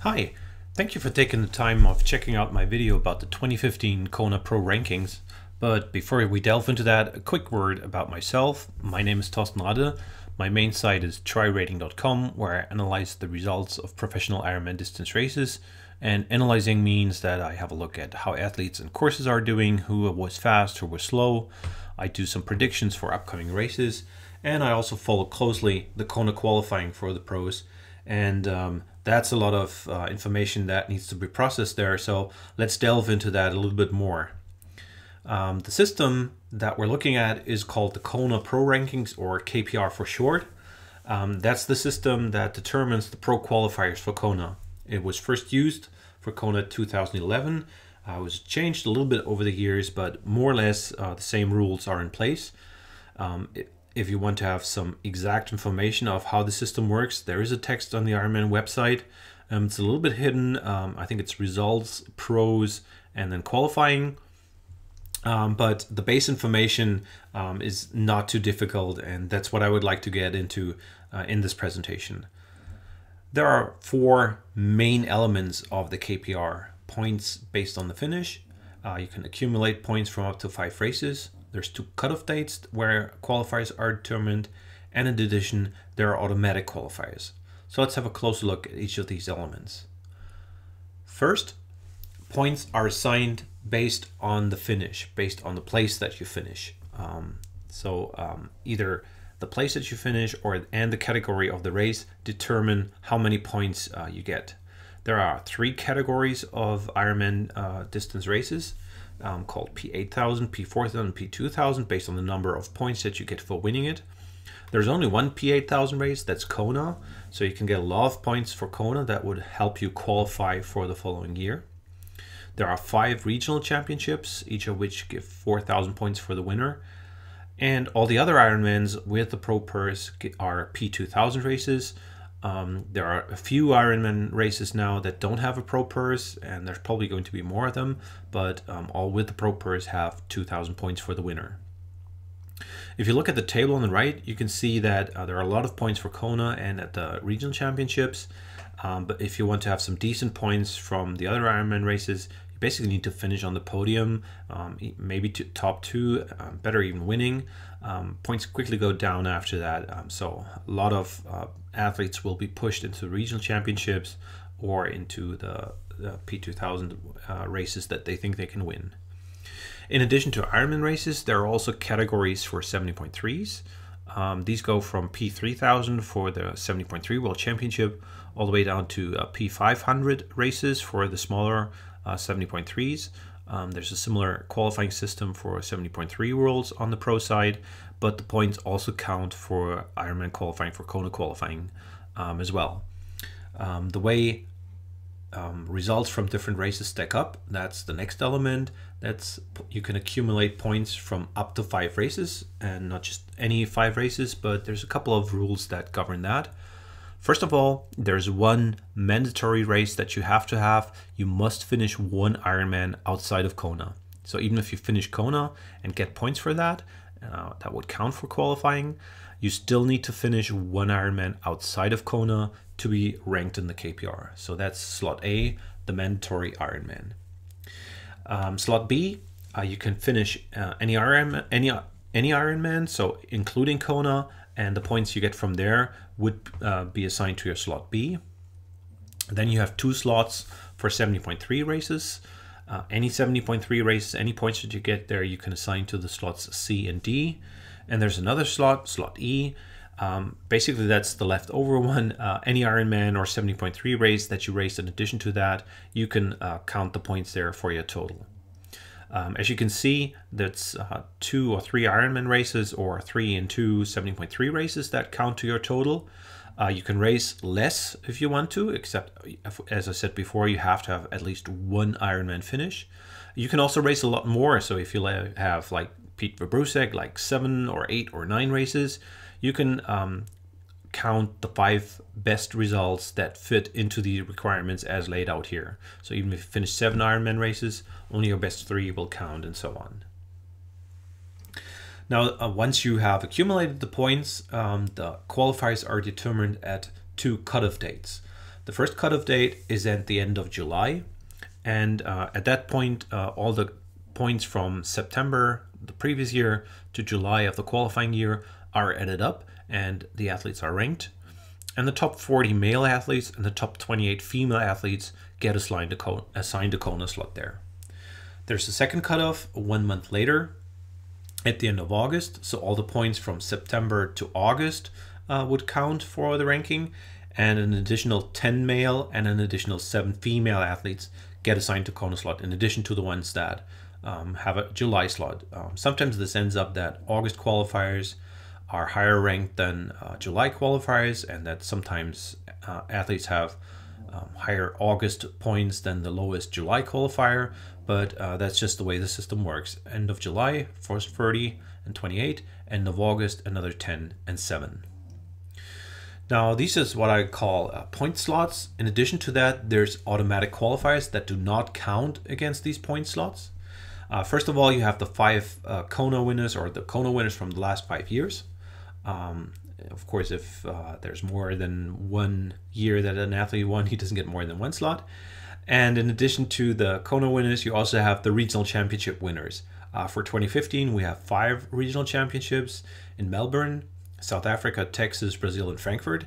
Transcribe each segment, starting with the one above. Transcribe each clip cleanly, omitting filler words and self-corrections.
Hi, thank you for taking the time of checking out my video about the 2015 Kona Pro Rankings. But before we delve into that, a quick word about myself. My name is Thorsten Radde. My main site is tryrating.com, where I analyze the results of professional Ironman distance races. And analyzing means that I have a look at how athletes and courses are doing, who was fast, who was slow. I do some predictions for upcoming races, and I also follow closely the Kona qualifying for the pros. And that's a lot of information that needs to be processed there. So let's delve into that a little bit more. The system that we're looking at is called the Kona Pro Rankings, or KPR for short. That's the system that determines the pro qualifiers for Kona. It was first used for Kona 2011. It was changed a little bit over the years, but more or less the same rules are in place. If you want to have some exact information of how the system works, there is a text on the Ironman website. It's a little bit hidden. I think it's results, pros, and then qualifying. But the base information is not too difficult, and that's what I would like to get into in this presentation. There are four main elements of the KPR. Points based on the finish. You can accumulate points from up to 5 races. There's 2 cutoff dates where qualifiers are determined, and in addition, there are automatic qualifiers. So let's have a closer look at each of these elements. First, points are assigned based on the finish, based on the place that you finish. Either the place that you finish and the category of the race determine how many points you get. There are 3 categories of Ironman distance races called P8000, P4000, and P2000 based on the number of points that you get for winning it. There's only one P8000 race, that's Kona, so you can get a lot of points for Kona that would help you qualify for the following year. There are 5 regional championships, each of which give 4,000 points for the winner. And all the other Ironmans with the Pro Purse are P2000 races. There are a few Ironman races now that don't have a Pro Purse, and there's probably going to be more of them, but all with the Pro Purse have 2,000 points for the winner. If you look at the table on the right, you can see that there are a lot of points for Kona and at the regional championships. But if you want to have some decent points from the other Ironman races, you basically need to finish on the podium, maybe top 2, better even winning. Points quickly go down after that, so a lot of athletes will be pushed into the regional championships or into the P2000 races that they think they can win. In addition to Ironman races, there are also categories for 70.3s. These go from P3000 for the 70.3 World Championship all the way down to P500 races for the smaller 70.3s. There's a similar qualifying system for 70.3 Worlds on the pro side, but the points also count for Ironman qualifying, for Kona qualifying as well. The way results from different races stack up, that's the next element. You can accumulate points from up to 5 races, and not just any 5 races, but there's a couple of rules that govern that. First of all, there's one mandatory race that you have to have. You must finish one Ironman outside of Kona. So even if you finish Kona and get points for that, that would count for qualifying. You still need to finish one Ironman outside of Kona to be ranked in the KPR. So that's slot A, the mandatory Ironman. Slot B, you can finish any Ironman, so including Kona, and the points you get from there would be assigned to your slot B. Then you have 2 slots for 70.3 races. Any 70.3 races, any points that you get there, you can assign to the slots C and D. And there's another slot, slot E. Basically, that's the leftover one. Any Ironman or 70.3 race that you raced in addition to that, you can count the points there for your total. As you can see, that's 2 or 3 Ironman races or 3 and 2 70.3 races that count to your total. You can race less if you want to, except, as I said before, you have to have at least one Ironman finish. You can also race a lot more, so if you have, like Pete Verbrusek, like 7 or 8 or 9 races, you can count the 5 best results that fit into the requirements as laid out here. So even if you finish 7 Ironman races, only your best 3 will count, and so on. Now, once you have accumulated the points, the qualifiers are determined at 2 cutoff dates. The first cutoff date is at the end of July, and at that point, all the points from September the previous year to July of the qualifying year are added up, and the athletes are ranked. And the top 40 male athletes and the top 28 female athletes get assigned a Kona slot there. There's a second cutoff 1 month later at the end of August. So all the points from September to August would count for the ranking. And an additional 10 male and an additional 7 female athletes get assigned to Kona slot in addition to the ones that have a July slot. Sometimes this ends up that August qualifiers are higher ranked than July qualifiers, and that sometimes athletes have higher August points than the lowest July qualifier, but that's just the way the system works. End of July, first 30 and 28, end of August, another 10 and 7. Now, this is what I call point slots. In addition to that, there's automatic qualifiers that do not count against these point slots. First of all, you have the 5 Kona winners, or the Kona winners from the last 5 years. Of course, if there's more than 1 year that an athlete won, he doesn't get more than 1 slot. And in addition to the Kona winners, you also have the regional championship winners. For 2015, we have 5 regional championships in Melbourne, South Africa, Texas, Brazil, and Frankfurt.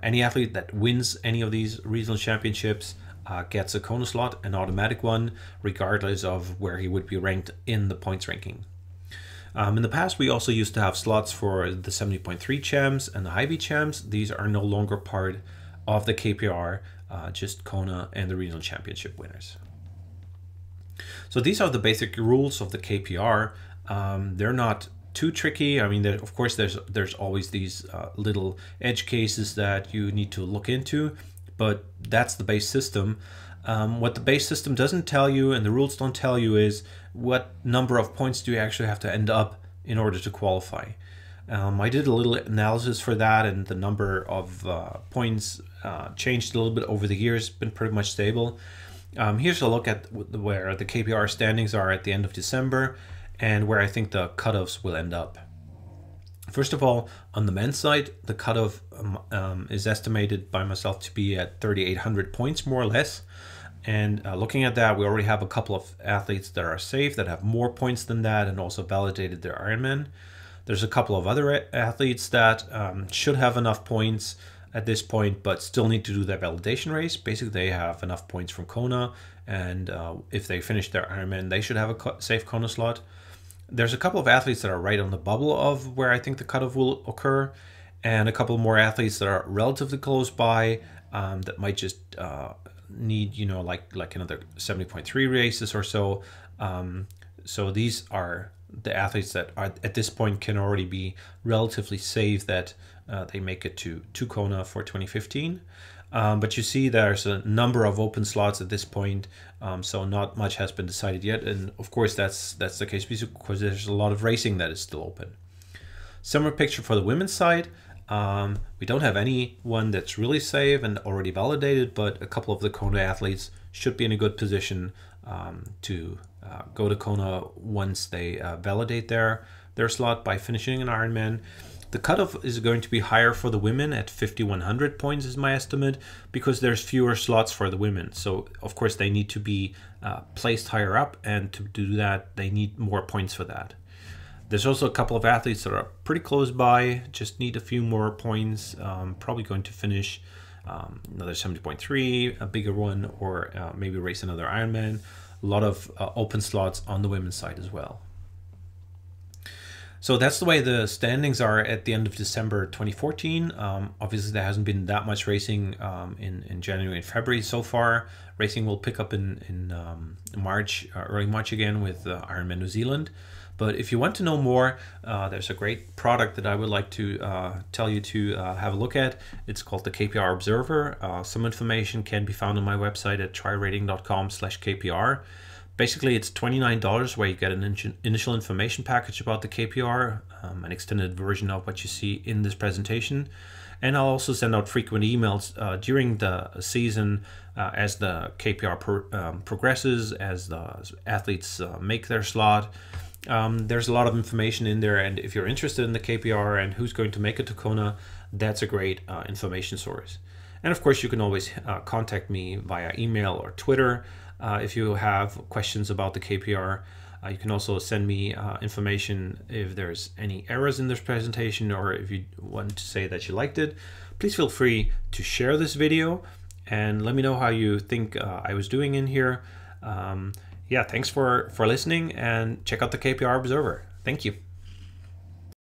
Any athlete that wins any of these regional championships gets a Kona slot, an automatic one, regardless of where he would be ranked in the points ranking. In the past, we also used to have slots for the 70.3 champs and the Hy-Vee champs. These are no longer part of the KPR, just Kona and the regional championship winners. So these are the basic rules of the KPR. They're not too tricky. I mean, of course, there's always these little edge cases that you need to look into, but that's the base system. What the base system doesn't tell you and the rules don't tell you is what number of points do you actually have to end up in order to qualify. I did a little analysis for that, and the number of points changed a little bit over the years, been pretty much stable. Here's a look at where the KPR standings are at the end of December and where I think the cutoffs will end up. First of all, on the men's side, the cutoff is estimated by myself to be at 3,800 points, more or less. And looking at that, we already have a couple of athletes that are safe, that have more points than that, and also validated their Ironman. There's a couple of other athletes that should have enough points at this point, but still need to do their validation race. Basically, they have enough points from Kona, and if they finish their Ironman, they should have a safe Kona slot. There's a couple of athletes that are right on the bubble of where I think the cutoff will occur, and a couple more athletes that are relatively close by that might just need, you know, like another 70.3 races or so. So these are the athletes that are at this point can already be relatively safe that they make it to Kona for 2015. But you see there's a number of open slots at this point, so not much has been decided yet. And of course that's the case because there's a lot of racing that is still open. Similar picture for the women's side. We don't have anyone that's really safe and already validated, but a couple of the Kona athletes should be in a good position to go to Kona once they validate their slot by finishing an Ironman. The cutoff is going to be higher for the women at 5,100 points is my estimate, because there's fewer slots for the women. So of course they need to be placed higher up, and to do that they need more points for that. There's also a couple of athletes that are pretty close by, just need a few more points, probably going to finish another 70.3, a bigger one, or maybe race another Ironman. A lot of open slots on the women's side as well. So that's the way the standings are at the end of December 2014. Obviously, there hasn't been that much racing in January and February so far. Racing will pick up in March, early March again with Ironman New Zealand. But if you want to know more, there's a great product that I would like to tell you to have a look at. It's called the KPR Observer. Some information can be found on my website at trirating.com/KPR. Basically, it's $29 where you get an initial information package about the KPR, an extended version of what you see in this presentation. And I'll also send out frequent emails during the season as the KPR progresses, as the athletes make their slot. There's a lot of information in there, and if you're interested in the KPR and who's going to make it to Kona, that's a great information source. And of course, you can always contact me via email or Twitter if you have questions about the KPR. You can also send me information if there's any errors in this presentation, or if you want to say that you liked it. Please feel free to share this video and let me know how you think I was doing in here. Yeah, thanks for listening, and check out the KPR Observer. Thank you.